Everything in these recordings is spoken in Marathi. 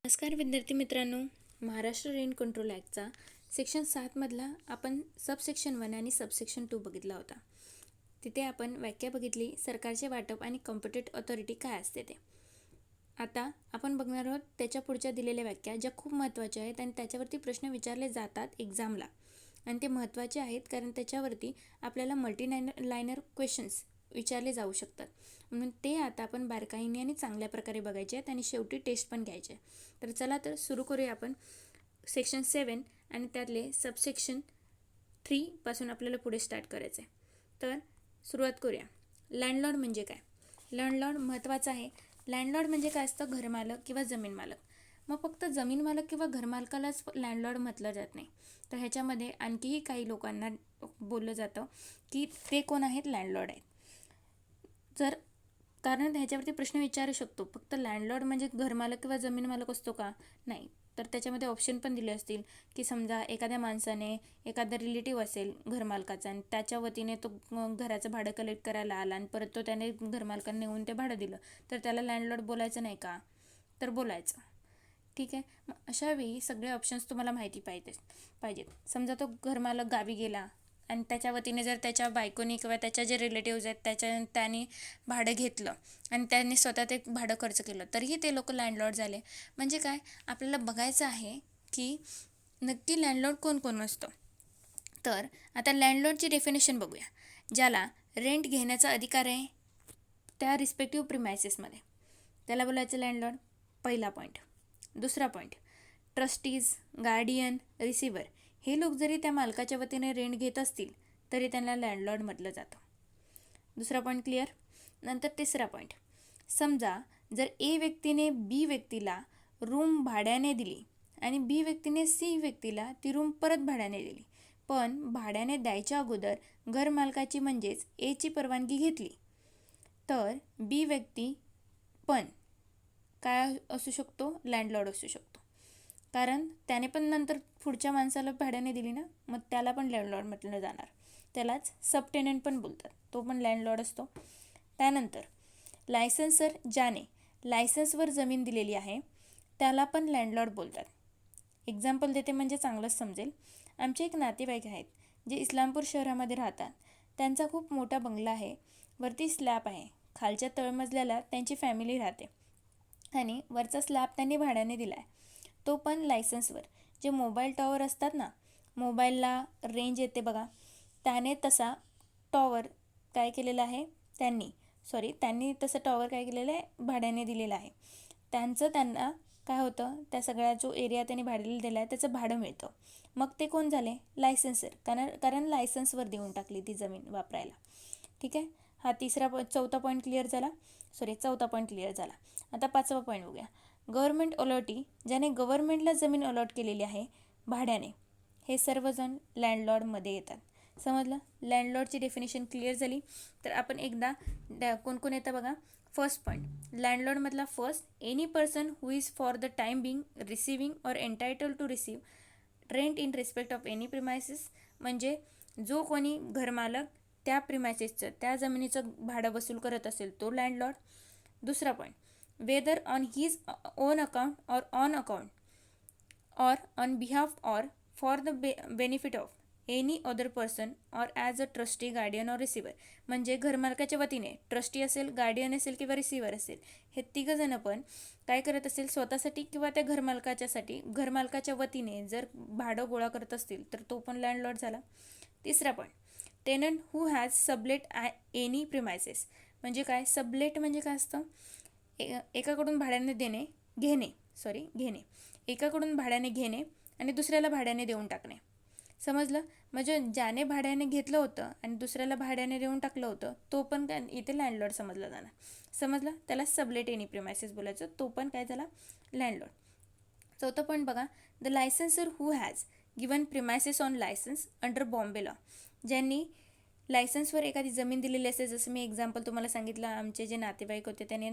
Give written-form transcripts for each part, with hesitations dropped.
नमस्कार विद्यार्थी मित्रांनो, महाराष्ट्र रेंट कंट्रोल ॲक्टचा सेक्शन 7मधला आपण सबसेक्शन 1 आणि सबसेक्शन 2 बघितला होता. तिथे आपण व्याख्या बघितली, सरकारचे वाटप आणि कॉम्पिटंट ऑथॉरिटी काय असते ते. आता आपण बघणार आहोत त्याच्या पुढच्या दिलेल्या व्याख्या, ज्या खूप महत्त्वाच्या आहेत आणि त्याच्यावरती प्रश्न विचारले जातात एक्झामला. आणि ते महत्त्वाचे आहेत कारण त्याच्यावरती आपल्याला लायनर क्वेश्चन्स विचारले जाऊ शकतात. म्हणून ते आता आपण बारकाईने आणि चांगल्या प्रकारे बघायचे आहेत आणि शेवटी टेस्ट पण घ्यायचे. तर चला तर सुरू करूया आपण सेक्शन 7 आणि त्यातले सबसेक्शन 3 पासून आपल्याला पुढे स्टार्ट करायचं आहे. तर सुरुवात करूया. लँडलॉर्ड म्हणजे काय? लँडलॉर्ड महत्त्वाचं आहे. लँडलॉर्ड म्हणजे काय असतं? घरमालक किंवा जमीन मालक. मग फक्त जमीन मालक किंवा घरमालकालाच लँडलॉर्ड म्हटलं जात नाही, तर ह्याच्यामध्ये आणखीही काही लोकांना बोललं जातं की ते कोण आहेत? लँडलॉर्ड आहेत. जर कारण ह्याच्यावरती प्रश्न विचारू शकतो, फक्त लँडलॉर्ड म्हणजे घरमालक किंवा जमीन मालक असतो का? नाही. तर त्याच्यामध्ये ऑप्शन पण दिले असतील की समजा एखाद्या माणसाने एखादा रिलेटिव्ह असेल घरमालकाचा आणि त्याच्या वतीने तो घराचं भाडं कलेक्ट करायला आला आणि परत तो त्याने घरमालकांना नेऊन ते भाडं दिलं, तर त्याला लँडलॉर्ड बोलायचं नाही का? तर बोलायचं. ठीक आहे. मग अशा वेळी सगळे ऑप्शन्स तुम्हाला माहिती पाहिजेत. समजा तो घरमालक गावी गेला आणि त्याच्या वतीने जर त्याच्या बायकोनी किंवा त्याच्या जे रिलेटिव्ज आहेत त्याने भाडं घेतलं आणि त्यांनी स्वतः ते भाडं खर्च केलं, तरीही ते लोक लँडलॉर्ड झाले. म्हणजे काय? आपल्याला बघायचं आहे की नक्की लँडलॉर्ड कोण कोण असतं. तर आता लँडलॉर्डची डेफिनेशन बघूया. ज्याला रेंट घेण्याचा अधिकार आहे त्या रिस्पेक्टिव्ह प्रिमायसेसमध्ये, त्याला बोलायचं लँडलॉर्ड. पहिला पॉईंट. दुसरा पॉईंट, ट्रस्टीज, गार्डियन, रिसिव्हर हे लोक जरी त्या मालकाच्या वतीने रेंट घेत असतील तरी त्यांना लँडलॉर्ड म्हटलं जातं. दुसरा पॉईंट क्लिअर. नंतर तिसरा पॉईंट. समजा जर ए व्यक्तीने बी व्यक्तीला रूम भाड्याने दिली आणि बी व्यक्तीने सी व्यक्तीला ती रूम परत भाड्याने दिली, पण भाड्याने द्यायच्या अगोदर घरमालकाची म्हणजेच एची परवानगी घेतली, तर बी व्यक्ती पण काय असू शकतो? लँडलॉर्ड असू शकतो. कारण त्याने पण नंतर पुढच्या माणसाला भाड्याने दिली ना, मग त्याला पण लँडलॉर्ड म्हटलं जाणार. त्यालाच सबटेनंट पण बोलतात, तो पण लँडलॉर्ड असतो. त्यानंतर लायसन्सर, ज्याने लायसन्सवर जमीन दिलेली आहे त्याला पण लँडलॉर्ड बोलतात. एक्झाम्पल देते म्हणजे चांगलंच समजेल. आमचे एक नातेवाईक आहेत जे इस्लामपूर शहरामध्ये राहतात. त्यांचा खूप मोठा बंगला आहे. वरती स्लॅब आहे, खालच्या तळमजल्याला त्यांची फॅमिली राहते आणि वरचा स्लॅब त्यांनी भाड्याने दिला आहे, तो पण लायसन्सवर. जे मोबाईल टॉवर असतात ना, मोबाईलला रेंज येते बघा, त्याने तसा टॉवर काय केलेला आहे, त्यांनी तसं टॉवर काय केलेलं आहे? भाड्याने दिलेलं आहे. त्यांना काय होतं, त्या सगळ्या जो एरिया त्यांनी भाड्याने दिला आहे त्याचं भाडं मिळतं. मग ते कोण झाले? लायसन्सर. कारण लायसन्सवर देऊन टाकली ती जमीन वापरायला. ठीक आहे. हा चौथा पॉईंट क्लिअर झाला. आता 5वा पॉईंट बघूया. गव्हर्नमेंट अलॉटी, ज्याने गव्हर्नमेंटला जमीन अलॉट केलेली आहे भाड्याने, हे सर्वजण लँडलॉर्डमध्ये येतात. समजलं? लँडलॉर्डची डेफिनेशन क्लिअर झाली. तर आपण एकदा कोण कोण येतं बघा. फर्स्ट पॉईंट, लँडलॉर्डमधला first, any person who is for the time being receiving or entitled to receive rent in respect of any premises. म्हणजे जो कोणी घरमालक त्या प्रिमायसेसचं, त्या जमिनीचं भाडं वसूल करत असेल तो लँडलॉर्ड. दुसरा point, whether on his own account or on behalf or for the benefit of any other person or as a trustee, guardian or receiver. म्हणजे घरमालकाच्या वतीने ट्रस्टी असेल, गार्डियन असेल किंवा रिसिव्हर असेल, हे तिघंजणं पण काय करत असेल, स्वतःसाठी किंवा त्या घरमालकाच्या वतीने जर भाडं गोळा करत असतील तर तो पण लँडलॉर्ड झाला. तिसरा point, tenant who has sublet any premises. म्हणजे काय? सबलेट म्हणजे काय असतं? एकाकडून भाड्याने घेणे, एकाकडून भाड्याने घेणे आणि दुसऱ्याला भाड्याने देऊन टाकणे. समजलं? म्हणजे ज्याने भाड्याने घेतलं होतं आणि दुसऱ्याला भाड्याने देऊन टाकलं होतं, तो पण इथे लँडलॉर्ड समजला जाणार. समजलं? त्याला सबलेट एनी प्रिमायसेस बोलायचं, तो पण काय झाला? लँडलॉर्ड. चौथं पॉईंट बघा. The licensor who has given premises on licence under Bombay law. ज्यांनी लायसन्सवर एखादी जमीन दिलेली असेल, जसं मी एक्झाम्पल तुम्हाला सांगितलं, आमचे जे नातेवाईक होते त्याने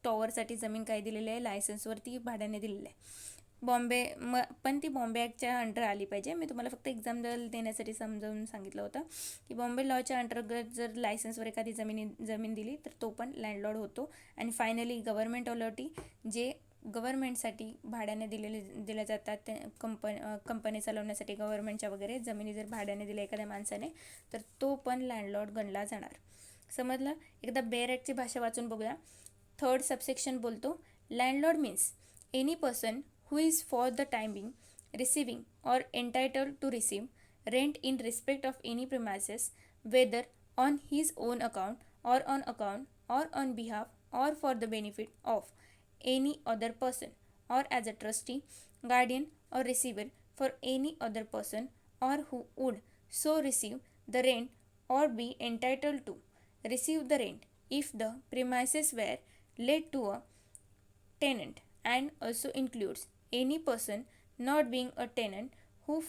टॉवरसाठी जमीन काय दिलेली आहे? लायसन्सवरती भाड्याने दिलेली आहे. पण ती बॉम्बे ॲक्टच्या अंडर आली पाहिजे. मी तुम्हाला फक्त एक्झाम्पल देण्यासाठी समजावून सांगितलं होतं की बॉम्बे लॉच्या अंतर्गत जर लायसन्सवर एखादी जमीन दिली तर तो पण लँडलॉर्ड होतो. आणि फायनली गव्हर्नमेंट अलॉटी, जे गव्हर्मेंटसाठी भाड्याने दिल्या जातात. ते कंपनी चालवण्यासाठी गव्हर्मेंटच्या वगैरे जमिनी जर भाड्याने दिल्या एखाद्या माणसाने तर तो पण लँडलॉर्ड गणला जाणार. समजलं. एकदा बेअर ॲक्टची भाषा वाचून बघूया. 3rd सबसेक्शन बोलतो, landlord means any person who is for the time being receiving or entitled to receive rent in respect of any premises, whether on his own account or on behalf or for the benefit of any other person or as a trustee, guardian or receiver for any other person or who would so receive the rent or be entitled to receive the rent if the premises were let to a tenant, and also includes any person not being a tenant who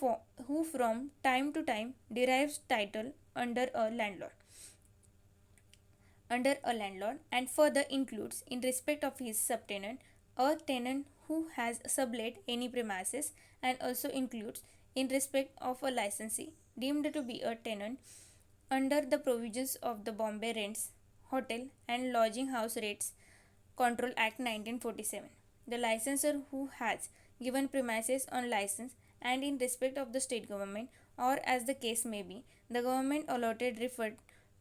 from time to time derives title under a landlord, and further includes in respect of his subtenant a tenant who has sublet any premises, and also includes in respect of a licensee deemed to be a tenant under the provisions of the Bombay Rents, Hotel and Lodging House Rates Control Act 1947. The licensor who has given premises on license and in respect of the state government, or as the case may be, the government allotted referred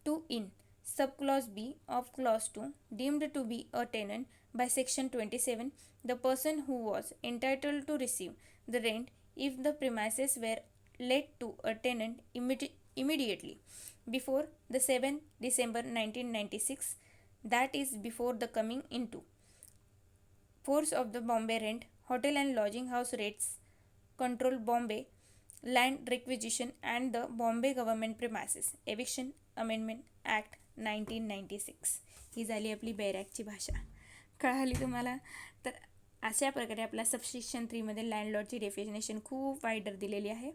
to in subclause B of clause 2, deemed to be a tenant by section 27, the person who was entitled to receive the rent if the premises were let to a tenant immediately before the 7th December 1996, that is before the coming into force of the Bombay Rent, Hotel and Lodging House Rates Control Bombay Land Requisition and the Bombay Government Premises Eviction Amendment Act 1996. ही झाली आपली बेअर ॲक्टची भाषा. कळाली तुम्हाला? तर अशा प्रकारे आपला सबसेक्शन 3मध्ये लँडलॉर्डची डेफिनेशन खूप वाईडर दिलेली आहे.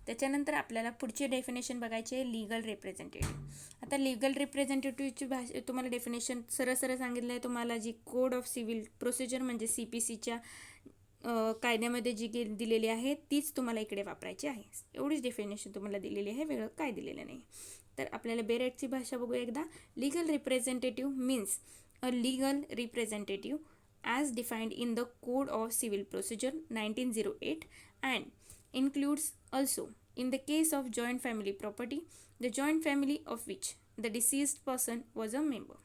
त्याच्यानंतर आपल्याला पुढची डेफिनेशन बघायची आहे, लीगल रिप्रेझेंटेटिव्ह. आता लीगल रिप्रेझेंटेटिव्हची भाषा तुम्हाला डेफिनेशन सरळ सांगितलं आहे. तुम्हाला जी कोड ऑफ सिव्हिल प्रोसिजर म्हणजे CPCच्या कायद्यामध्ये जी दिलेली आहे तीच तुम्हाला इकडे वापरायची आहे. एवढीच डेफिनेशन तुम्हाला दिलेली आहे, वेगळं काय दिलेलं नाही. तर आपल्याला बेअर ॲक्टची भाषा बघूया एकदा. Legal representative means a legal representative as defined in the Code of Civil Procedure 1908 and includes also in the case of joint family property the joint family of which the deceased person was a member.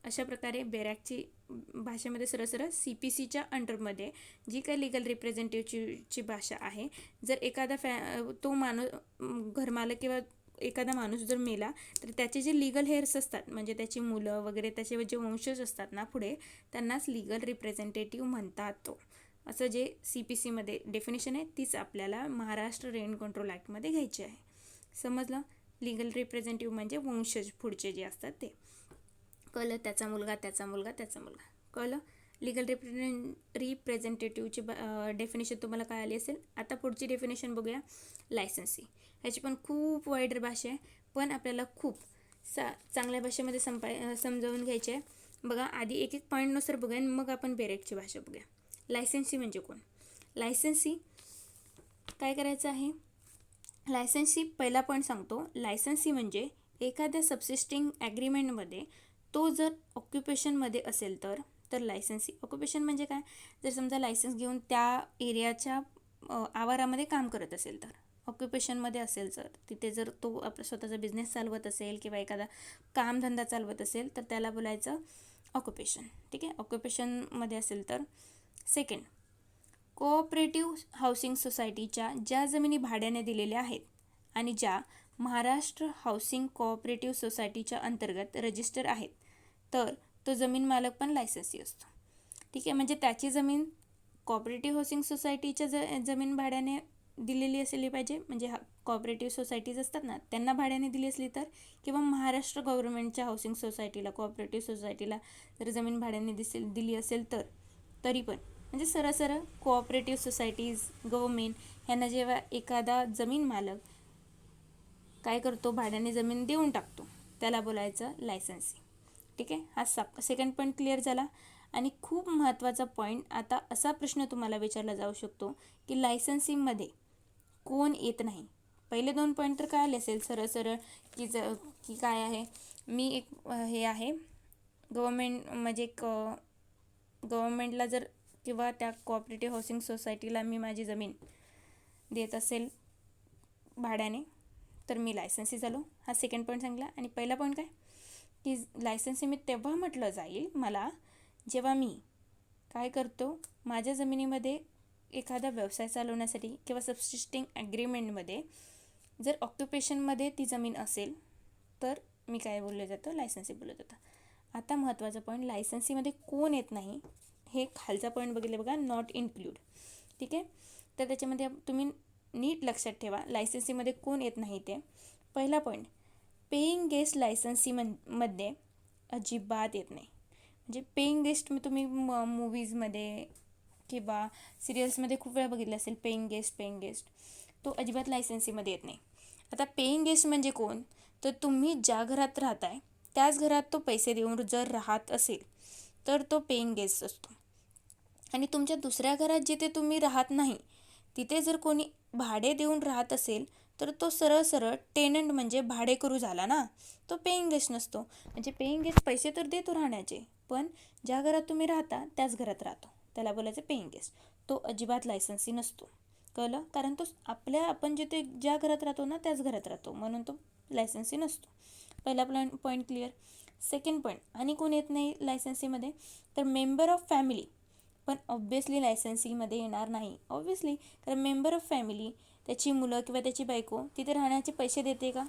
अशा प्रकारे बेअर ॲक्टची भाषेमध्ये सरळ CPCच्या अंडरमध्ये जी काही लिगल रिप्रेझेंटेटिव्हची भाषा आहे, जर एखादा तो घरमालक किंवा एखादा माणूस जर मेला तर त्याचे जे लिगल हेअर्स असतात म्हणजे त्याची मुलं वगैरे त्याचे जे वंशज असतात ना पुढे, त्यांनाच लिगल रिप्रेझेंटेटिव्ह म्हणतात. असं जे CPCमध्ये डेफिनेशन आहे तीच आपल्याला महाराष्ट्र रेंट कंट्रोल ॲक्टमध्ये घ्यायची आहे. समजलं? लिगल रिप्रेझेंटेटिव्ह म्हणजे वंशज पुढचे जे असतात ते. कळलं? त्याचा मुलगा कळलं? लिगल रिप्रेझेंटेटिव्हची डेफिनेशन तुम्हाला काय आली असेल. आता पुढची डेफिनेशन बघूया, लायसन्सी. ह्याची पण खूप वाईडर भाषा आहे, पण आपल्याला खूप चांगल्या भाषेमध्ये समजावून घ्यायची आहे. बघा, आधी एक पॉईंटनुसार बघूया आणि मग आपण बेअर ॲक्टची भाषा बघूया. लायसन्सी म्हणजे कोण? लायसन्सी काय करायचं आहे? लायसन्सी पहिला पॉईंट सांगतो. लायसन्सी म्हणजे एखाद्या सबसिस्टिंग ॲग्रीमेंटमध्ये तो जर ऑक्युपेशनमध्ये असेल तर लायसन्सी. ऑक्युपेशन म्हणजे काय? जर समजा लायसन्स घेऊन त्या एरियाच्या आवारामध्ये काम करत असेल तर ऑक्युपेशनमध्ये असेल, तर तिथे जर तो आपला स्वतःचा बिझनेस चालवत असेल किंवा एखादा कामधंदा चालवत असेल तर त्याला बोलायचं ऑक्युपेशन. ठीक आहे, ऑक्युपेशनमध्ये असेल तर. सेकंड, कोऑपरेटिव्ह हाऊसिंग सोसायटीच्या ज्या जमिनी भाड्याने दिलेल्या आहेत आणि ज्या महाराष्ट्र हाऊसिंग कोऑपरेटिव्ह सोसायटीच्या अंतर्गत रजिस्टर आहेत तर तो जमीन मालक पण लायसन्सी असतो. ठीक आहे, म्हणजे त्याची जमीन कोऑपरेटिव्ह हाऊसिंग सोसायटीच्या जमीन भाड्याने दिलेली असली पाहिजे, म्हणजे कोऑपरेटिव्ह सोसायटीज असतात ना त्यांना भाड्याने दिली असली तर, किंवा महाराष्ट्र गव्हर्नमेंटच्या हाऊसिंग सोसायटीला कोऑपरेटिव्ह सोसायटीला जर जमीन भाड्याने दिली असेल तर तरी पण, म्हणजे सरळ कोऑपरेटिव्ह सोसायटीज गव्हर्नमेंट ह्यांना जेव्हा एखादा जमीन मालक काय करतो, भाड्याने जमीन देऊन टाकतो, त्याला बोलायचं लायसन्सी. ठीक आहे, हा सेकंड पॉईंट क्लिअर झाला. आणि खूप महत्त्वाचा पॉईंट, आता असा प्रश्न तुम्हाला विचारला जाऊ शकतो की लायसन्सिंगमध्ये कोण येत नाही. पहिले 2 पॉईंट तर काय आले असेल सरळ की काय आहे, मी एक हे आहे गव्हर्मेंट म्हणजे एक गव्हर्मेंटला जर किंवा त्या कोऑपरेटिव्ह हाऊसिंग सोसायटीला मी माझी जमीन देत असेल भाड्याने तर मी लायसन्सी झालो. हा सेकंड पॉईंट सांगला. आणि पहिला पॉईंट काय की लायसन्सी मी तेव्हा म्हटलं जाईल मला जेव्हा मी काय करतो, माझ्या जमिनीमध्ये एखादा व्यवसाय चालवण्यासाठी किंवा सबसिस्टिंग ॲग्रीमेंटमध्ये जर ऑक्युपेशनमध्ये ती जमीन असेल तर मी काय बोललं जातं, लायसन्सी बोललं जातं. आता महत्त्वाचा पॉईंट, लायसन्सीमध्ये कोण येत नाही हे खालचा पॉईंट बघितले बघा, नॉट इन्क्लूड. ठीक आहे, तर त्याच्यामध्ये तुम्ही नीट लक्षात ठेवा लायसन्सीमध्ये कोण येत नाही ते. पहिला पॉईंट, पेईंग गेस्ट लायसन्सीमध्ये अजिबात येत नाही. म्हणजे पेईंग गेस्ट तुम्ही मूवीजमध्ये किंवा सिरियल्समध्ये खूप वेळा बघितलं असेल, पेईंग गेस्ट तो अजिबात लायसन्सीमध्ये येत नाही. आता पेईंग गेस्ट म्हणजे कोण, तर तुम्ही ज्या घरात राहताय त्याच घरात तो पैसे देऊन जर राहत असेल तर तो पेईंग गेस्ट असतो. आणि तुमच्या दुसऱ्या घरात जिथे तुम्ही राहत नाही तिथे जर कोणी भाडे देऊन राहत असेल तर तो सरळ टेनंट म्हणजे भाडेकरू झाला ना, तो पेईंग गेस्ट नसतो. म्हणजे पेईंग गेस्ट पैसे तर देतो राहण्याचे, पण ज्या घरात तुम्ही राहता त्याच घरात राहतो, त्याला बोलायचं पेईंग गेस्ट. तो अजिबात लायसन्सी नसतो. कळलं, कारण तो आपण जिथे ज्या घरात राहतो ना त्याच घरात राहतो, म्हणून तो लायसन्सी नसतो. पहिला पॉईंट क्लिअर. सेकंड पॉईंट, आणि कोण येत नाही लायसन्सीमध्ये, तर मेंबर ऑफ फॅमिली. पण ऑब्व्हियसली लायसन्सीमध्ये येणार नाही, ऑब्व्हियसली, कारण मेंबर ऑफ फॅमिली, त्याची मुलं किंवा त्याची बायको तिथे राहण्याचे पैसे देते का,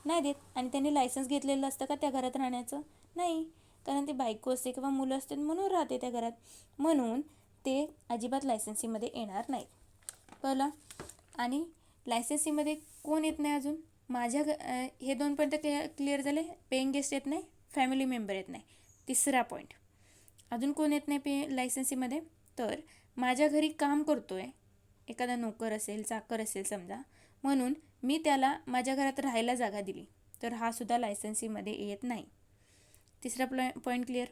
नाही देत. आणि त्यांनी लायसन्स घेतलेलं असतं का त्या घरात राहण्याचं, नाही, कारण ती बायको असते किंवा मुलं असते म्हणून राहते त्या घरात, म्हणून ते अजिबात लायसन्सीमध्ये येणार नाही. कळलं. आणि लायसन्सीमध्ये कोण येत नाही अजून, हे 2 पॉईंट क्लिअर झाले. पेईंग गेस्ट येत नाही, फॅमिली मेंबर येत नाही. तिसरा पॉईंट, अजून कोण येत नाही लायसन्सीमध्ये, तर माझ्या घरी काम करतोय एखादा नोकर असेल, चाकर असेल समजा, म्हणून मी त्याला माझ्या घरात राहायला जागा दिली तर हा सुद्धा लायसन्सीमध्ये येत नाही. तिसरा पॉईंट क्लिअर.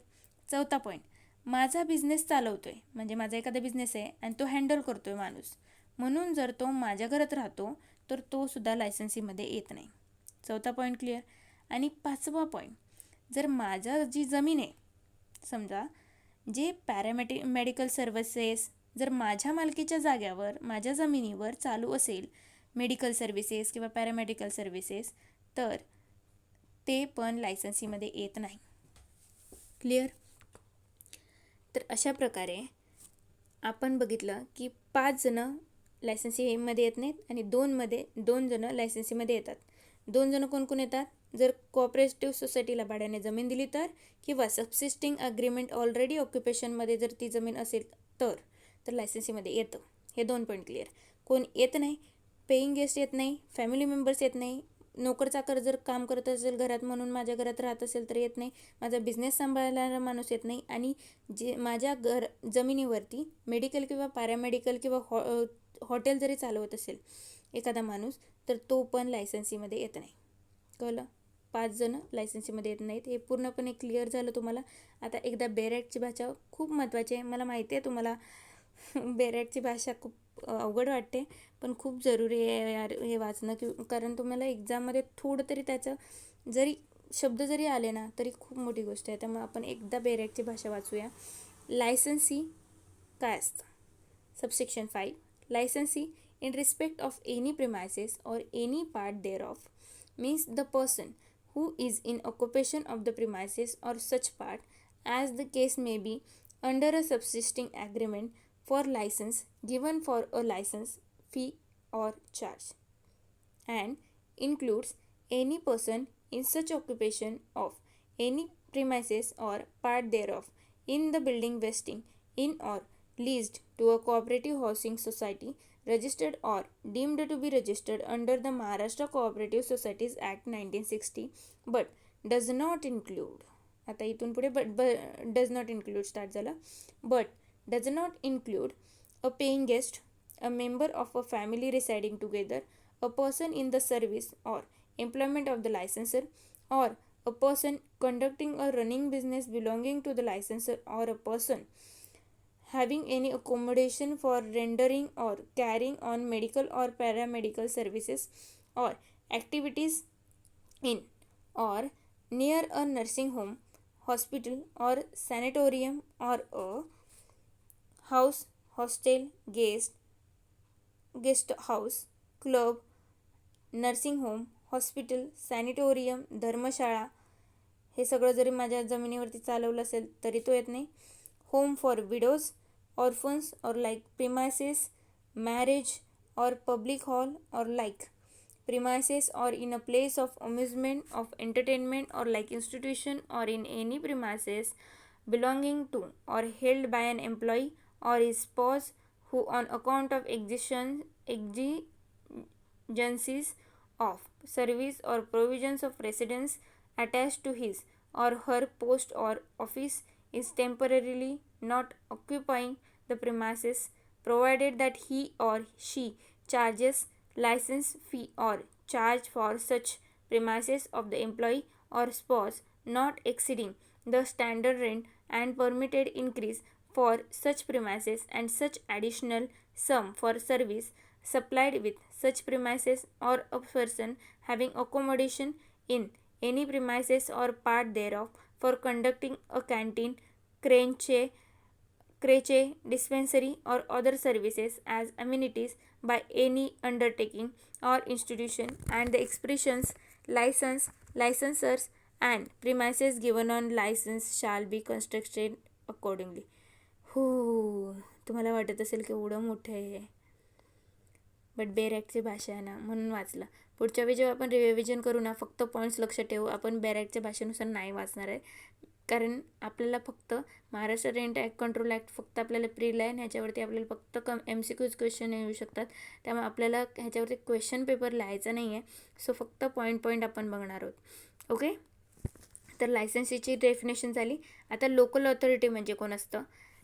चौथा पॉईंट, माझा बिझनेस चालवतोय, म्हणजे माझा एखादा बिझनेस आहे आणि तो हँडल करतोय माणूस, म्हणून जर तो माझ्या घरात राहतो तर तो सुद्धा लायसन्सीमध्ये येत नाही. चौथा पॉईंट क्लिअर. आणि पाचवा पॉईंट, जर माझा जी जमीन आहे समजा, जे मेडिकल सर्व्हिसेस जर माझ्या मालकीच्या जाग्यावर माझ्या जमिनीवर चालू असेल, मेडिकल सर्व्हिसेस किंवा पॅरामेडिकल सर्व्हिसेस, तर ते पण लायसन्सीमध्ये येत नाही. क्लिअर. तर अशा प्रकारे आपण बघितलं की 5 जणं लायसन्सीमध्ये येत नाहीत आणि 2 जणं लायसन्सीमध्ये येतात. 2 जणं कोण येतात, जर कोऑपरेटिव्ह सोसायटीला भाड्याने जमीन दिली तर, किंवा सबसिस्टिंग अग्रीमेंट ऑलरेडी ऑक्युपेशनमध्ये जर ती जमीन असेल तर लायसन्सीमध्ये येतं. हे 2 पॉईंट क्लिअर. कोण येत नाही, पेईंग गेस्ट येत नाही, फॅमिली मेंबर्स येत नाही, नोकर चाकर जर काम करत असेल घरात म्हणून माझ्या घरात राहत असेल तर येत नाही, माझा बिझनेस सांभाळणारा माणूस येत नाही, आणि जे माझ्या जमिनीवरती मेडिकल किंवा पॅरामेडिकल किंवा हॉटेल जरी चालवत असेल एखादा माणूस तर तो पण लायसन्सीमध्ये येत नाही. कळलं. 5 जणं लायसन्सीमध्ये येत नाहीत. हे पूर्णपणे क्लिअर झालं तुम्हाला. आता एकदा बेरेटची भाषा खूप महत्त्वाची आहे. मला माहिती आहे तुम्हाला बेरेटची भाषा खूप अवघड वाटते, पण खूप जरुरी आहे यार हे वाचणं, कारण तुम्हाला एक्झाममध्ये थोडं तरी त्याचं जरी शब्द जरी आले ना तरी खूप मोठी गोष्ट आहे. त्यामुळे आपण एकदा बेरेटची भाषा वाचूया. लायसन्सी काय असतं. Subsection 5, लायसन्सी in respect of any premises or any part thereof means the person who is in occupation of the premises or such part as the case may be under a subsisting agreement for license given for a license fee or charge, and includes any person in such occupation of any premises or part thereof in the building vesting in or leased to a cooperative housing society registered or deemed to be registered under the Maharashtra Cooperative Societies Act 1960 but does not include, आता इथून पुढे does not include स्टार्ट झालं, but does not include a paying guest, a member of a family residing together, a person in the service or employment of the licensor, or a person conducting or running business belonging to the licensor, or a person having any accommodation for rendering or carrying on medical or paramedical services or activities in or near a nursing home, hospital or sanatorium, or a house, hostel, guest house, club, nursing home, hospital, sanatorium, dharamshala हे सगळं जरी माझ्या जमिनीवरती चालवलं असेल तरी तो येत नाही. होम फॉर विडोज, ऑर्फन्स और लाईक प्रिमायसेस, मॅरेज और पब्लिक हॉल और like premises or in a place of amusement, of entertainment or like institution or in any premises belonging to or held by an employee or his spouse who on account of exigencies of service or provisions of residence attached to his or her post or office is temporarily not occupying the premises, provided that he or she charges license fee or charge for such premises of the employee or spouse not exceeding the standard rent and permitted increase for such premises and such additional sum for service supplied with such premises or a person having accommodation in any premises or part thereof for conducting a canteen, creche, dispensary or other services as amenities by any undertaking or institution and the expressions licensors and premises given on license shall be constructed accordingly. हो, तुम्हाला वाटत असेल की एवढं मोठं आहे, बट बेर ॲक्टची भाषा आहे ना म्हणून वाचलं. पुढच्या वेळी जेव्हा आपण रिव्हिजन करू ना फक्त पॉईंट्स लक्षात ठेवू. आपण बेर ॲक्टच्या भाषेनुसार नाही वाचणार आहे, कारण आपल्याला फक्त Maharashtra rent act control act फक्त आपल्याला प्रिल आहे. ह्याच्यावरती आपल्याला फक्त MCQs क्वेश्चन येऊ शकतात. त्यामुळे आपल्याला ह्याच्यावरती क्वेश्चन पेपर लिहायचा नाही आहे. सो फक्त पॉईंट आपण बघणार आहोत. ओके, तर लायसन्सीची डेफिनेशन झाली. आता लोकल ऑथॉरिटी म्हणजे कोण असतं,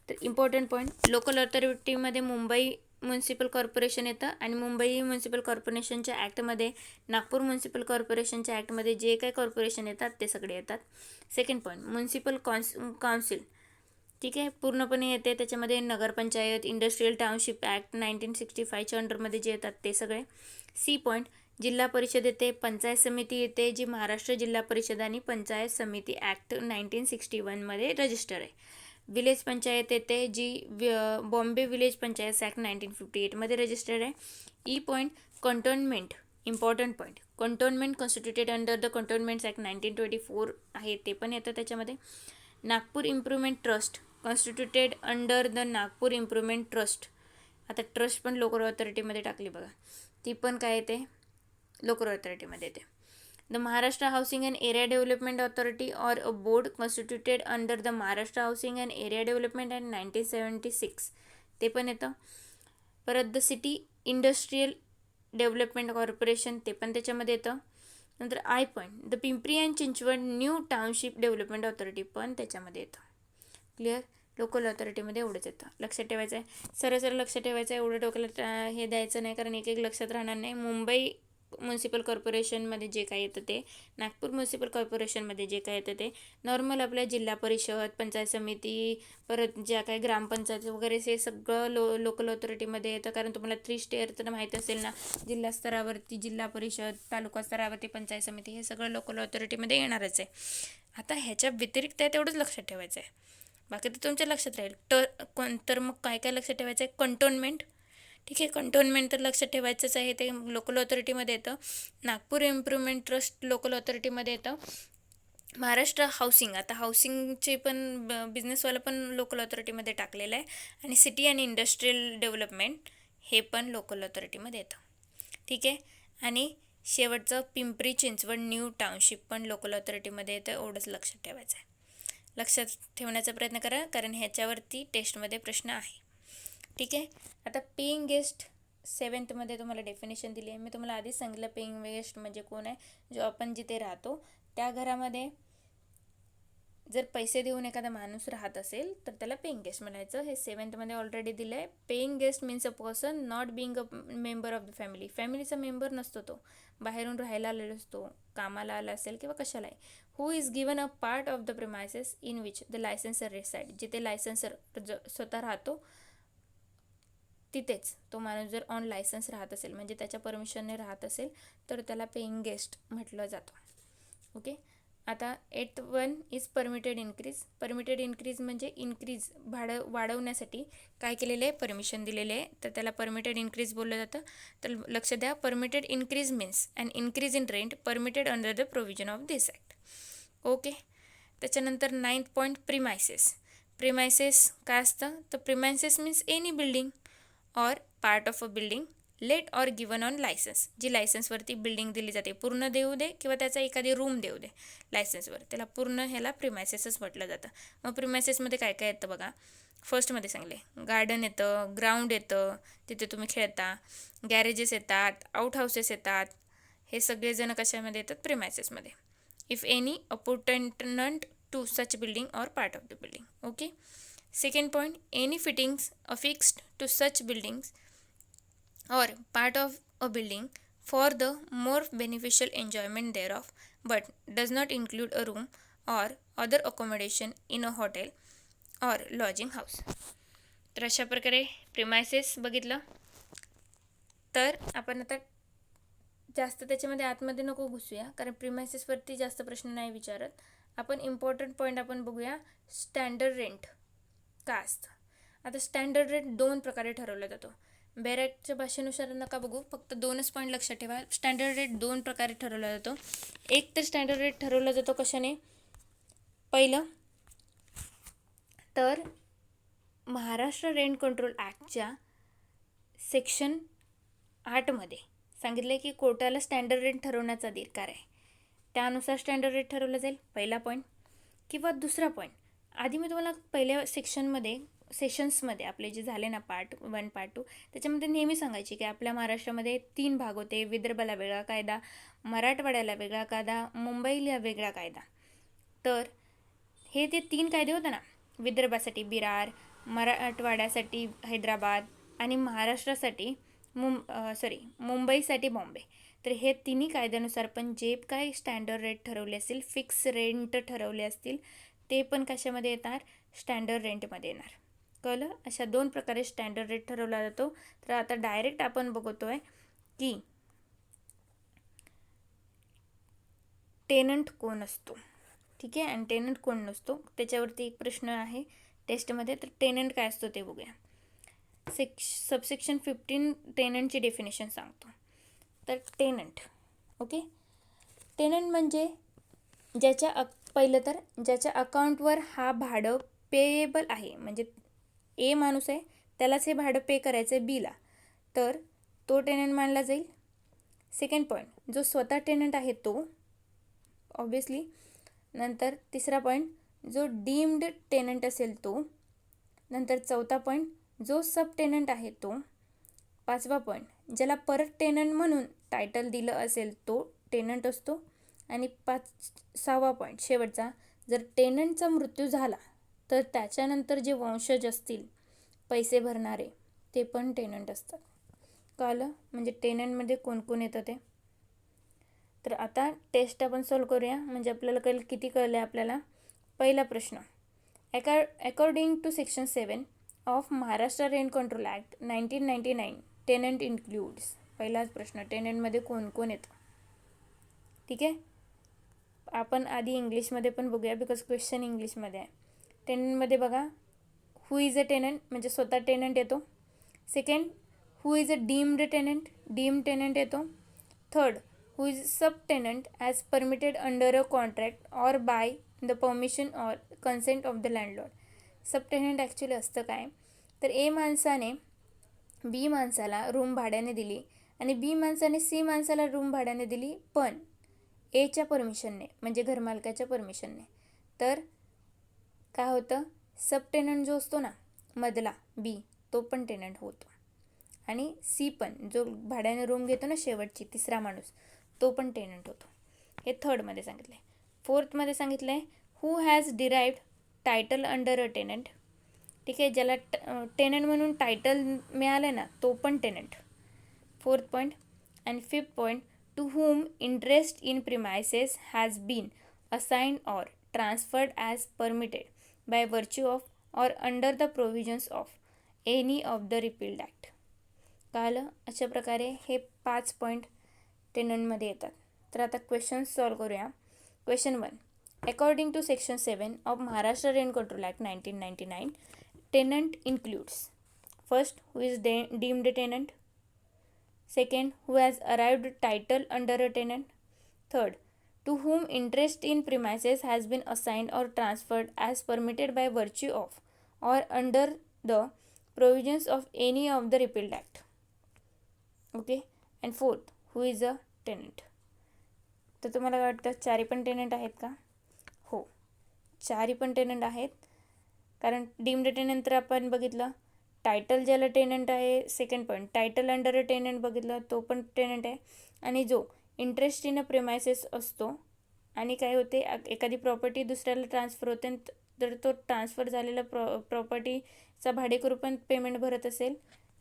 तर इम्पॉर्टंट पॉईंट, लोकल ऑथॉरिटीमध्ये मुंबई म्युन्सिपल कॉर्पोरेशन येतं आणि मुंबई म्युन्सिपल कॉर्पोरेशनच्या ॲक्टमध्ये नागपूर म्युन्सिपल कॉर्पोरेशनच्या ॲक्टमध्ये जे काही कॉर्पोरेशन येतात ते सगळे येतात. सेकंड पॉईंट, म्युन्सिपल काउन्सिल, ठीक आहे, पूर्णपणे येते. त्याच्यामध्ये नगरपंचायत, इंडस्ट्रियल टाउनशिप ॲक्ट 1965च्या अंडरमध्ये जे येतात ते सगळे. सी पॉईंट, जिल्हा परिषद येते, पंचायत समिती येते, जी महाराष्ट्र जिल्हा परिषद आणि पंचायत समिती ॲक्ट 1961मध्ये रजिस्टर आहे. विलेज पंचायत येते, जी बॉम्बे विलेज पंचायत ॲक्ट 1958मध्ये रजिस्टर्ड आहे. E point, cantonment, important point, cantonment constituted under the cantonments act 1924 आहे, ते पण येतं त्याच्यामध्ये. Nagpur improvement trust constituted under the Nagpur improvement trust. आता ट्रस्ट पण लोकल ऑथॉरिटीमध्ये टाकली बघा, ती पण काय येते, लोकल ऑथॉरिटीमध्ये येते. The Maharashtra housing and area development authority or a board constituted under the Maharashtra housing and area development act 1976, ते पण येतं. परत the city industrial development corporation, ते पण त्याच्यामध्ये येतं. नंतर I point, the Pimpri and Chinchwad new township development authority पण त्याच्यामध्ये येतं. क्लिअर, लोकल ऑथॉरिटीमध्ये एवढंच येतं. लक्षात ठेवायचं आहे, सरळ लक्षात ठेवायचं आहे, एवढं डोक्याला हे द्यायचं नाही, कारण एक लक्षात राहणार नाही. मुंबई म्युन्सिपल कॉर्पोरेशनमध्ये जे काय येतं ते, नागपूर म्युन्सिपल कॉर्पोरेशनमध्ये जे काय येतं ते, नॉर्मल आपल्या जिल्हा परिषद, पंचायत समिती, परत ज्या काही ग्रामपंचायत वगैरे हे सगळं लोकल ऑथॉरिटीमध्ये येतं. कारण तुम्हाला 3 स्टेअर तर माहीत असेल ना, जिल्हा स्तरावरती जिल्हा परिषद, तालुका स्तरावरती पंचायत समिती, हे सगळं लोकल ऑथॉरिटीमध्ये येणारच आहे. आता ह्याच्या व्यतिरिक्त आहे तेवढंच लक्षात ठेवायचं आहे, बाकी तर तुमच्या लक्षात राहील. तर मग काय काय लक्षात ठेवायचं आहे, कंटोनमेंट, ठीक आहे, कंटोनमेंट तर लक्षात ठेवायचंच आहे, ते लोकल ऑथॉरिटीमध्ये येतं. नागपूर इम्प्रूव्हमेंट ट्रस्ट लोकल ऑथॉरिटीमध्ये येतं. महाराष्ट्र हाऊसिंग, आता हाऊसिंगचे पण बिझनेसवाला पण लोकल ऑथॉरिटीमध्ये टाकलेलं आहे. आणि सिटी अँड इंडस्ट्रियल डेव्हलपमेंट हे पण लोकल ऑथॉरिटीमध्ये येतं, ठीक आहे. आणि शेवटचं पिंपरी चिंचवड न्यू टाउनशिप पण लोकल ऑथॉरिटीमध्ये येतं, एवढंच लक्षात ठेवायचं आहे. लक्षात ठेवण्याचा प्रयत्न करा, कारण ह्याच्यावरती टेस्टमध्ये प्रश्न आहे, ठीक आहे. आता पेईंग गेस्ट 7th तुम्हाला डेफिनेशन दिली आहे. मी तुम्हाला आधीच सांगितलं पेईंग गेस्ट म्हणजे कोण आहे, जो आपण जिथे राहतो त्या घरामध्ये जर पैसे देऊन एखादा माणूस राहत असेल तर त्याला पेईंग गेस्ट म्हणायचं. हे 7th ऑलरेडी दिलं आहे. Paying guest means a person not being a member of the family, फॅमिलीचा मेंबर नसतो तो, बाहेरून राहायला आलेला असतो, कामाला आला असेल किंवा कशालाही. Who is given a part of the premises in which the licensor reside, जिथे लायसन्सर स्वतः राहतो तिथेच तो माणूस जर ऑन लायसन्स राहत असेल, म्हणजे त्याच्या परमिशनने राहत असेल, तर त्याला पेईंग गेस्ट म्हटलं जातं. ओके, आता 8.1 is permitted increase. Permitted increase म्हणजे इन्क्रीज भाडं वाढवण्यासाठी काय केलेलं आहे, परमिशन दिलेले आहे, तर त्याला परमिटेड इन्क्रीज बोललं जातं. तर लक्ष द्या, permitted increase means and increase in rent permitted under the provision of this act. Okay. त्याच्यानंतर 9th पॉईंट प्रिमायसेस. प्रिमायसेस काय असतं, तर premises means any building or part of a building let or given on licence. जी लायसन्सवरती बिल्डिंग दिली जाते, पूर्ण देऊ दे किंवा त्याचा एखादी रूम देऊ दे लायसन्सवर, त्याला पूर्ण ह्याला प्रिमायसेसच म्हटलं जातं. मग प्रिमायसेसमध्ये काय काय येतं बघा. फर्स्टमध्ये सांगले गार्डन येतं, ग्राउंड येतं, तिथे तुम्ही खेळता, गॅरेजेस येतात, आउट हाऊसेस येतात, हे सगळेजण कशामध्ये येतात, प्रिमायसेसमध्ये. If any appurtenant to such building or part of the building. Okay. Second point, any fittings affixed to such buildings or part of a building for the more beneficial enjoyment thereof but does not include a room or other accommodation in a hotel or lodging house. तर अशा प्रकारे प्रिमायसेस बघितलं. तर आपण आता जास्त त्याच्यामध्ये आतमध्ये नको घुसूया, कारण प्रिमायसेसवरती जास्त प्रश्न नाही विचारत. आपण इम्पॉर्टंट पॉईंट आपण बघूया. स्टँडर्ड रेंट काय असतं. आता स्टँडर्ड रेट 2 प्रकारे ठरवला जातो. बॅरेकच्या भाषेनुसार नका बघू, फक्त 2च पॉईंट लक्षात ठेवा. स्टँडर्ड रेट 2 प्रकारे ठरवला जातो. एक तर स्टँडर्ड रेट ठरवला जातो कशाने, पहिलं तर महाराष्ट्र रेंट कंट्रोल ॲक्टच्या सेक्शन 8मध्ये सांगितले की कोर्टाला स्टँडर्ड रेट ठरवण्याचा अधिकार आहे. त्यानुसार स्टँडर्ड रेट ठरवला जाईल, पहिला पॉईंट. किंवा दुसरा पॉईंट, आधी मी तुम्हाला पहिल्या सेशन्समध्ये आपले जे झाले ना पार्ट 1 पार्ट 2, त्याच्यामध्ये नेहमी सांगायची की आपल्या महाराष्ट्रामध्ये 3 भाग होते. विदर्भाला वेगळा कायदा, मराठवाड्याला वेगळा कायदा, मुंबईला वेगळा कायदा. तर हे ते 3 कायदे होते ना, विदर्भासाठी विरार, मराठवाड्यासाठी हैदराबाद आणि महाराष्ट्रासाठी मुंबईसाठी बॉम्बे. तर हे तिन्ही कायद्यानुसार पण जे काय स्टँडर्ड रेट ठरवले असतील, फिक्स रेंट ठरवले असतील, ते पण कशामध्ये येणार, स्टँडर्ड रेंटमध्ये येणार. कळलं. अशा 2 प्रकारे स्टँडर्ड रेट ठरवला जातो. तर आता डायरेक्ट आपण बघतोय की टेनंट कोण असतो, ठीक आहे, आणि टेनंट कोण नसतो. त्याच्यावरती एक प्रश्न आहे टेस्टमध्ये. तर टेनंट काय असतो ते बघूया. सबसेक्शन 15 टेनंटची डेफिनेशन सांगतो. तर टेनंट, ओके, टेनंट म्हणजे पहिलं तर ज्याच्या अकाउंटवर हा भाडं पेएबल आहे, म्हणजे ए माणूस आहे त्यालाच हे भाडं पे करायचं आहे बीला, तर तो टेनंट मानला जाईल. सेकंड पॉईंट, जो स्वतः टेनंट आहे तो ऑब्वियसली. नंतर तिसरा पॉईंट, जो डीम्ड टेनंट असेल तो. नंतर चौथा पॉईंट, जो सब टेनंट आहे तो. पाचवा पॉईंट, ज्याला परत टेनंट म्हणून टायटल दिलं असेल तो टेनंट असतो. आणि 6वा पॉईंट शेवटचा, जर टेनंटचा मृत्यू झाला तर त्याच्यानंतर जे वंशज असतील पैसे भरणारे ते पण टेनंट असतात. कळलं, म्हणजे टेनंटमध्ये कोण कोण येतं ते. तर आता टेस्ट आपण सॉल्व करूया, म्हणजे आपल्याला किती कळलं आहे आपल्याला. पहिला प्रश्न, according to section 7 of Maharashtra rent control act 1999 tenant includes. पहिलाच प्रश्न, टेनंटमध्ये कोण कोण येतं, ठीक आहे. आपण आधी इंग्लिशमध्ये पण बघूया, बिकॉज क्वेश्चन इंग्लिशमध्ये आहे. टेनंटमध्ये बघा, हू इज अ टेनंट म्हणजे स्वतः टेनंट येतो. Second, who is a deemed tenant, deemed tenant येतो. Third, who is sub tenant as permitted under a contract or by the permission or consent of the landlord. Sub tenant actually असतं काय, तर ए माणसाने बी माणसाला रूम भाड्याने दिली आणि बी माणसाने सी माणसाला रूम भाड्याने दिली, पण एच्या परमिशनने, म्हणजे घरमालकाच्या परमिशनने. तर काय होतं, सब टेनंट जो असतो ना मधला बी, तो पण टेनंट होतो. आणि सी पण, जो भाड्याने रूम घेतो ना शेवटची तिसरा माणूस, तो पण टेनंट होतो. हे थर्डमध्ये सांगितलं आहे. फोर्थमध्ये सांगितलं आहे, who has derived title under a tenant, ठीक आहे, ज्याला टेनंट म्हणून टायटल मिळालं ना तो पण tenant. Fourth point. And fifth point, to whom interest in premises has been assigned or transferred as permitted by virtue of or under the provisions of any of the repealed act. कळलं. अशा प्रकारे हे 5 पॉईंट टेनंटमध्ये येतात. तर आता क्वेश्चन सॉल्व करूया. Question 1, According to Section 7 of Maharashtra Rent Control Act 1999, tenant includes first, who is deemed a tenant; second, who has arrived title under a tenant; third, to whom interest in premises has been assigned or transferred as permitted by virtue of or under the provisions of any of the repealed act. Okay. And fourth, who is a tenant. तर तुम्हाला काय वाटतं, चारी पण टेनंट आहेत का? हो, चारी पण टेनंट आहेत. कारण डीम्ड टेनंट तर आपण बघितलं, टायटल ज्याला टेनंट आहे, सेकंड पॉईंट टायटल अंडर अ टेनंट बघितलं, तो पण टेनंट आहे. आणि जो इंटरेस्ट इन अ प्रिमायसेस असतो आणि काय होते, एखादी प्रॉपर्टी दुसऱ्याला ट्रान्सफर होते, तर तो ट्रान्सफर झालेला प्रॉपर्टीचा भाडेकरू पण पेमेंट भरत असेल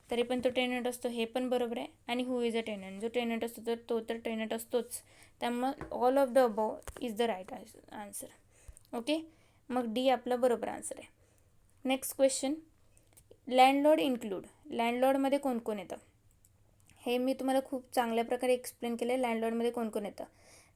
तरी पण तो टेनंट असतो, हे पण बरोबर आहे. आणि हू इज अ टेनंट, जो टेनंट असतो तर तो तर टेनंट असतोच. त्यामुळं all of the above is the right answer. Okay, मग डी आपलं बरोबर आन्सर आहे. Next question, landlord include. लँडलॉर्डमध्ये कोण कोण येतं हे मी तुम्हाला खूप चांगल्या प्रकारे एक्सप्लेन केलं आहे. लँडलॉर्डमध्ये कोण कोण येतं,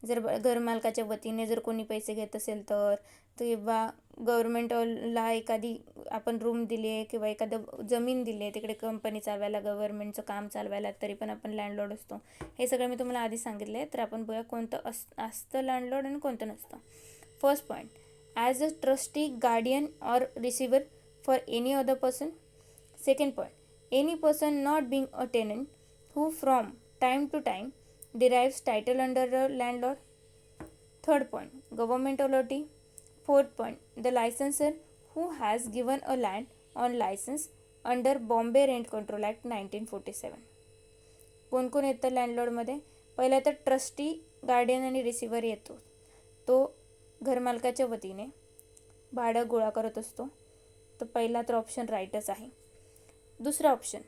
जर घरमालकाच्या वतीने जर कोणी पैसे घेत असेल तर, किंवा गव्हर्मेंटला एखादी आपण रूम दिली आहे किंवा एखादं जमीन दिली आहे तिकडे कंपनी चालवायला, गव्हर्मेंटचं काम चालवायला, तरी पण आपण लँडलॉर्ड असतो. हे सगळं मी तुम्हाला आधी सांगितलं आहे. तर आपण बघूया कोणतं असतं लँडलॉर्ड आणि कोणतं नसतं. First point, as a trustee, guardian or receiver for any other person. Second point, any person not being a tenant who from time to time derives title under a landlord. Third point, government authority. Fourth point, the licensor who has given a land on license under Bombay Rent Control Act 1947. कोण कोण येतं लँडलॉर्डमध्ये? पहिला तर ट्रस्टी, गार्डियन आणि रिसिव्हर येतो. तो घरमालकाच्या वतीने भाडं गोळा करत असतो. तर पहिला तर ऑप्शन राईटच आहे. दुसरा option,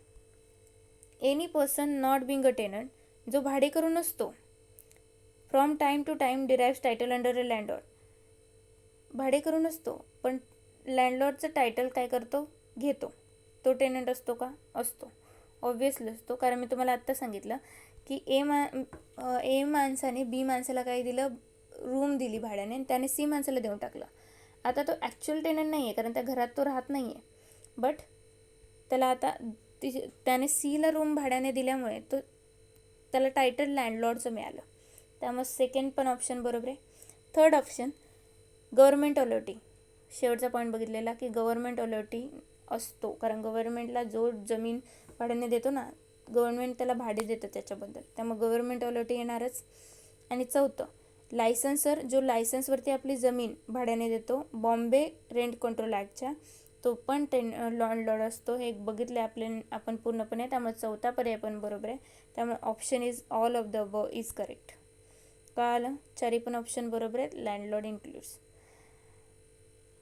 any person not being a tenant, जो भाडेकरू नसतो. From time to time derives title under a landlord, भाडेकरू नसतो पण लँडलॉर्डचं टायटल काय करतो, घेतो. तो टेनंट असतो का? असतो, ऑब्व्हियसली असतो. कारण मी तुम्हाला आत्ता सांगितलं की ए माणसाने बी माणसाला काय दिलं, रूम दिली भाड्याने, आणि त्याने सी माणसाला देऊन टाकलं. आता तो ॲक्च्युअल टेनंट नाही आहे, कारण त्या घरात तो राहत नाही आहे, बट त्याला आता त्याने सीला रूम भाड्याने दिल्यामुळे तो त्याला टायटल लँडलॉर्डचं मिळालं. त्यामुळे सेकंड पण ऑप्शन बरोबर आहे. Third option, government authority. शेवटचा पॉईंट बघितलेला की गव्हर्मेंट ऑथॉरिटी असतो, कारण गव्हर्मेंटला जो जमीन भाड्याने देतो ना, गव्हर्मेंट त्याला भाडे देतं त्याच्याबद्दल, त्यामुळे गव्हर्मेंट ऑथॉरिटी येणारच. आणि चौथं, लायसन्सर, जो लायसन्सवरती आपली जमीन भाड्याने देतो बॉम्बे रेंट कंट्रोल ॲक्टच्या, तो पण लँडलॉर्ड असतो. हे बघितले आपण पूर्णपणे, त्यामुळे चौथा पर्याय पण बरोबर आहे. त्यामुळे option is all of the above is correct. कळालं, चारी पण ऑप्शन बरोबर आहेत, लँडलॉर्ड इन्क्लूड्स.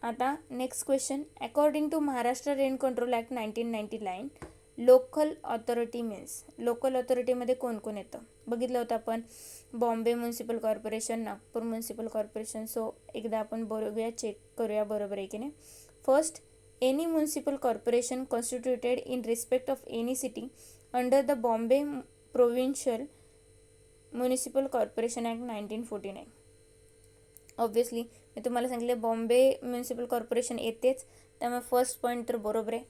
आता next question, according to Maharashtra rent control act 1999, local authority means. Local ऑथॉरिटीमध्ये कोण कोण येतं बघितलं होतं आपण, Bombay municipal corporation, Nagpur municipal corporation. So एकदा आपण बरोबर चेक करूया, बरोबर आहे की नाही. First, any municipal corporation constituted in respect of any city under the Bombay Provincial Municipal Corporation Act 1949. Obviously मी तुम्हाला सांगितले बॉम्बे म्युन्सिपल कॉर्पोरेशन येतेच, त्यामुळे फर्स्ट पॉईंट तर बरोबर आहे.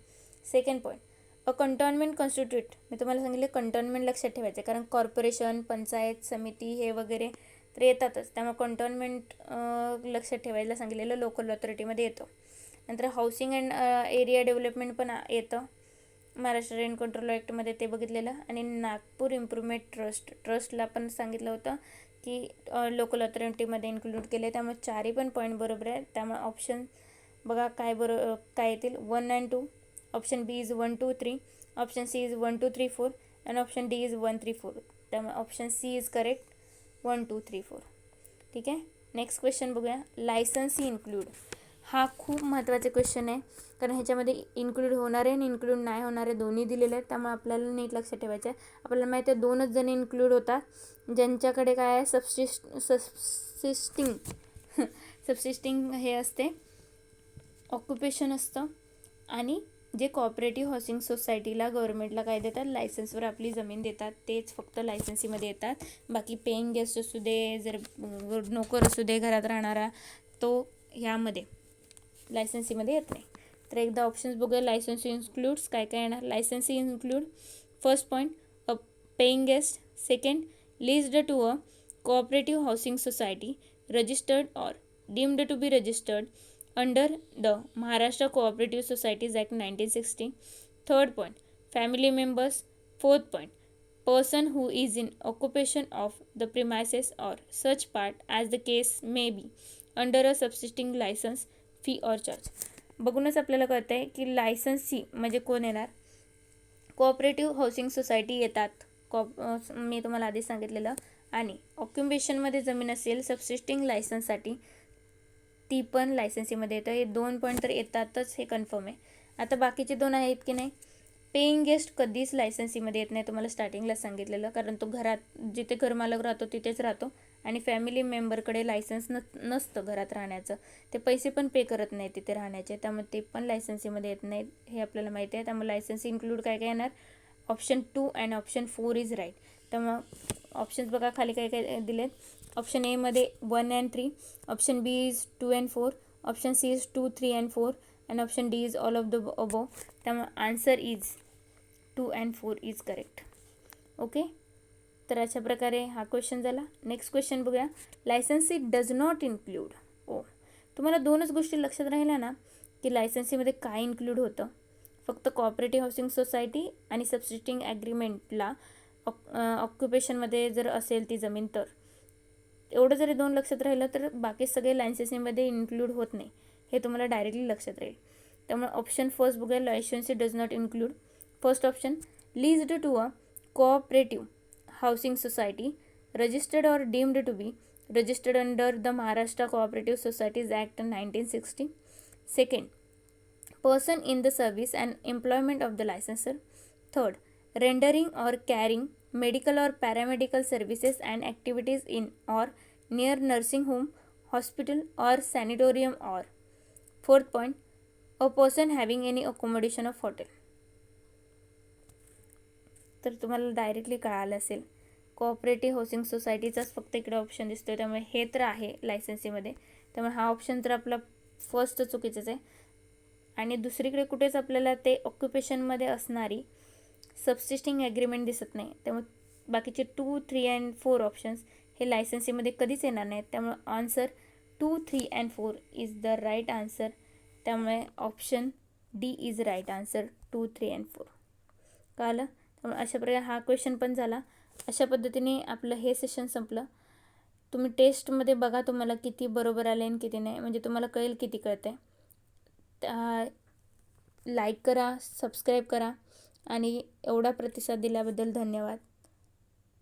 सेकंड पॉईंट, अ कंटोनमेंट कॉन्स्टिट्यूट. मी तुम्हाला सांगितले कंटोनमेंट लक्षात ठेवायचं, कारण कॉर्पोरेशन, पंचायत समिती हे वगैरे तर येतातच, त्यामुळे कंटोनमेंट लक्षात ठेवायला सांगितलेलं लोकल ऑथॉरिटीमध्ये येतं. नंतर हाऊसिंग अँड एरिया डेव्हलपमेंट पण येतं महाराष्ट्र रेंट कंट्रोल ॲक्टमध्ये, ते बघितलेलं. आणि नागपूर इम्प्रूव्हमेंट ट्रस्टला पण सांगितलं होतं की लोकल ऑथॉरिटीमध्ये इन्क्लूड केले. त्यामुळे चारही पण पॉईंट बरोबर आहे. त्यामुळे ऑप्शन बघा काय येतील, 1 and 2. Option B is 1, 2, 3. Option C is 1, 2, 3, 4. आणि ऑप्शन डी इज 1, 3, 4. त्यामुळे ऑप्शन सी इज करेक्ट, 1, 2, 3, 4. ठीक आहे. नेक्स्ट क्वेश्चन बघूया, लायसन्सी इन्क्लूड. हा खूप महत्त्वाचा क्वेश्चन आहे, कारण ह्याच्यामध्ये इन्क्लूड होणारे आणि इन्क्लूड नाही होणारे दोन्ही दिलेले आहेत. त्यामुळे आपल्याला नीट लक्षात ठेवायचं आहे. आपल्याला माहिती आहे 2च जण इन्क्लूड होतात, ज्यांच्याकडे काय आहे, सबसिस्टिंग हे असते, ऑक्युपेशन असतं, आणि जे कोऑपरेटिव्ह हाऊसिंग सोसायटीला गव्हर्नमेंटला काय देतात, लायसन्सवर आपली जमीन देतात, तेच फक्त लायसन्सीमध्ये येतात. बाकी पेइंग गेस्ट असू दे, जर नोकर असू दे घरात राहणारा, तो ह्यामध्ये लायसन्सीमध्ये येत नाही. तर एकदा ऑप्शन्स बघूया. लायसन्सी इन्क्लूड्स काय काय येणार. Licensee include first point a paying guest, second leased to a cooperative housing society registered or deemed to be registered under the Maharashtra cooperative societies act 1960. Third point family members. Fourth point person who is in occupation of the premises or such part as the case may be under a subsisting license fee or charge. बघूनच आपल्याला कळतं आहे की लायसन्सी म्हणजे कोण येणार. कोऑपरेटिव्ह हाऊसिंग सोसायटी येतात, मी तुम्हाला आधी सांगितलेलं. आणि ऑक्युपेशनमध्ये जमीन असेल सबसिस्टिंग लायसन्ससाठी ती पण लायसन्सीमध्ये येतं. हे 2 पॉईंट तर येतातच, हे कन्फर्म आहे. आता बाकीचे 2 आहेत की नाही. पेइंग गेस्ट कधीच लायसन्सीमध्ये येत नाही, तुम्हाला स्टार्टिंगला सांगितलेलं, कारण तो घरात जिथे घरमालक राहतो तिथेच राहतो. आणि फॅमिली मेंबरकडे लायसन्स नसतं घरात राहण्याचं, ते पैसे पण पे करत नाही तिथे राहण्याचे, त्यामुळे ते पण लायसन्सीमध्ये येत नाहीत, हे आपल्याला माहिती आहे. त्यामुळे लायसन्स इन्क्लूड काय काय येणार. Option 2 and option 4 is right. त्यामुळे ऑप्शन्स बघा खाली काय काय दिलेत. ऑप्शन ए मध्ये 1 and 3, option B is 2 and 4, option C is 2, 3 and 4, and option D is all of the above. त्यामुळे answer is 2 and 4 is correct. Okay, तर अशा प्रकारे हा क्वेश्चन झाला. नेक्स्ट क्वेश्चन बघूया. Licensee does not include. तुम्हाला 2च गोष्टी लक्षात राहिल्या ना की लायसन्सीमध्ये काय इन्क्लूड होतं. फक्त कोऑपरेटिव्ह हाऊसिंग सोसायटी आणि सबसिस्टिंग ॲग्रीमेंटला ऑक्युपेशनमध्ये जर असेल ती जमीन, तर एवढं जरी 2 लक्षात राहिलं तर बाकी सगळे लायसन्सीमध्ये इन्क्लूड होत नाही, हे तुम्हाला डायरेक्टली लक्षात राहील. त्यामुळे ऑप्शन फर्स्ट बघूया. Licensee does not include. First option leased to a cooperative housing society registered or deemed to be registered under the Maharashtra Cooperative Societies Act 1960. Second, person in the service and employment of the licensor. Third, rendering or carrying medical or paramedical services and activities in or near nursing home, hospital or sanatorium. Or fourth point, a person having any accommodation of hotel. तर तुम्हाला डायरेक्टली कळालं असेल, कोऑपरेटिव्ह हाऊसिंग सोसायटीचाच फक्त इकडे ऑप्शन दिसतोय, त्यामुळे हे तर आहे लायसन्सीमध्ये. त्यामुळे हा ऑप्शन तर आपला फर्स्ट चुकीचंच आहे. आणि दुसरीकडे कुठेच आपल्याला ते ऑक्युपेशनमध्ये असणारी सबसिस्टिंग ॲग्रीमेंट दिसत नाही. त्यामुळे बाकीचे 2, 3 and 4 ऑप्शन्स हे लायसन्सीमध्ये कधीच येणार नाहीत. त्यामुळे answer 2, 3 and 4 is the right answer. त्यामुळे option D is right answer. 2, 3 and 4 कळालं. त्यामुळे अशा प्रकारे हा क्वेश्चन पण झाला. अशा पद्धतीने आपलं हे सेशन संपलं. तुम्ही टेस्टमध्ये बघा तुम्हाला किती बरोबर आले आणि किती नाही, म्हणजे तुम्हाला कळेल किती कळते. लाईक करा, सबस्क्राईब करा आणि एवढा प्रतिसाद दिल्याबद्दल धन्यवाद.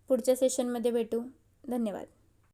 पुढच्या सेशनमध्ये भेटू. धन्यवाद.